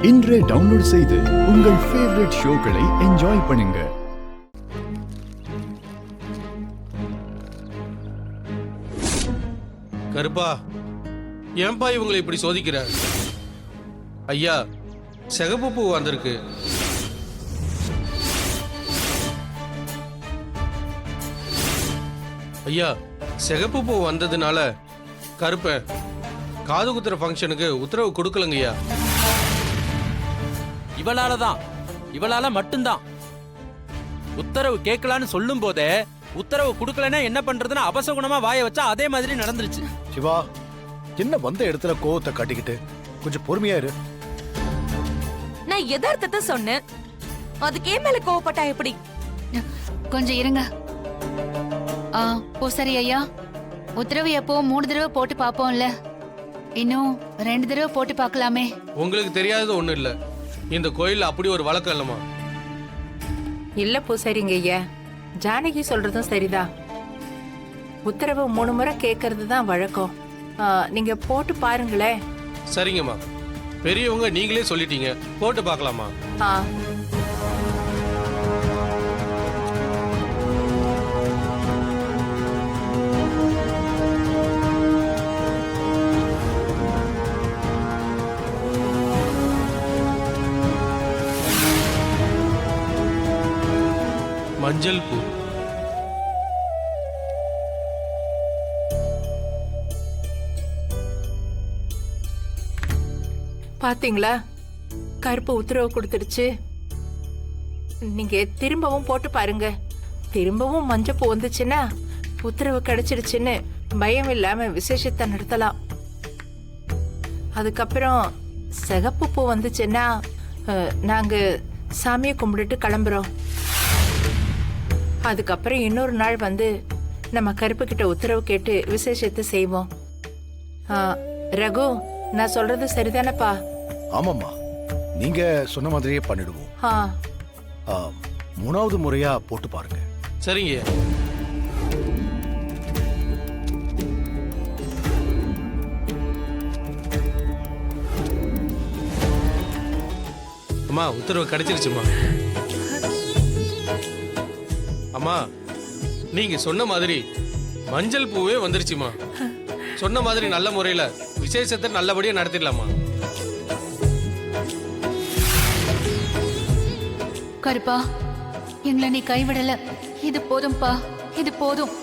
இன்றே டவுன்லோட் செய்து உங்கள் ஃபேவரட் ஷோக்களை என்ஜாய் பண்ணுங்க. கருப்பா, ஏன்பா இவங்களை இப்படி சோதிக்கிற? ஐயா, சிகப்பு பூ வந்திருக்கு. ஐயா, சிகப்பு பூ வந்ததுனால கருப்பன் காது குத்துற ஃபங்க்ஷனுக்கு உத்தரவு கொடுக்கலங்கய்யா. இவளால மட்டும்தான் உத்தரவு கேட்கலான்னு சொல்லும் போதே உத்தரவு கொடுக்கலன்னா என்ன பண்றதுன்னு அபசகுணமா வாய வச்சா அதே மாதிரி நடந்துருச்சு. சிவா, என்ன வந்த இடத்துல கோவத்தை காட்டிக்கிட்டு கொஞ்சம் பொறுமையா இரு. நான் யதார்த்தத்தை சொன்னேன், அதுக்கே மேல கோவப்பட்டா எப்படி? கொஞ்சம் இருங்க. பூசாரி ஐயா, உத்தரவு எப்போ 3 தடவை போட்டு பாப்போம்ல, இன்னும் 2 தடவை போட்டு பார்க்கலாமே. உங்களுக்கு தெரியாதது ஒண்ணு இல்ல, இந்த கோயில்ல அப்படி ஒரு வழக்கம் இல்லமா. இல்ல பூசாரிங்க ஐயா, ஜானகி சொல்றதும் சரிதான். உத்தரவு 3 முறை கேட்கறது தான் வழக்கம். நீங்க போட்டு பாருங்களேன். சரிங்கம்மா, பெரியவங்க நீங்களே சொல்லிட்டீங்க, போட்டு பார்க்கலாமா? மஞ்சள் பூ. பாத்தீங்களா, கருப்பு உத்தரவு கொடுத்துருச்சு. நீங்க திரும்பவும் போட்டு பாருங்க. திரும்பவும் மஞ்சள் பூ வந்துச்சுன்னா உத்தரவு கிடைச்சிருச்சுன்னு பயம் இல்லாம விசேஷத்தை நடத்தலாம். அதுக்கப்புறம் சிகப்பு பூ வந்துச்சுன்னா நாங்க சாமியை கும்பிட்டுட்டு கிளம்புறோம். அதுக்கப்புறம் இன்னொரு நாள் வந்து நம்ம கருப்பு கிட்ட உத்தரவு கேட்டு விசேஷத்தை செய்வோம். ரகு, நான் சொல்றது சரிதானப்பா? ஆமாம்மா, நீங்க சொன்ன மாதிரியே பண்ணிடுவோம். 3வது முறையா போட்டு பாருங்க. சரிங்க. அம்மா, உத்தரவு கிடைச்சிருச்சுமா. அம்மா, நீங்க சொன்ன மாதிரி மஞ்சள் பூவே வந்துருச்சுமா. சொன்ன மாதிரி நல்ல முறையில விசேஷத்தை நல்லபடியா நடத்திடலாமா? கருப்பா, எங்களை நீ கைவிடல. இது போதும்பா, இது போதும்.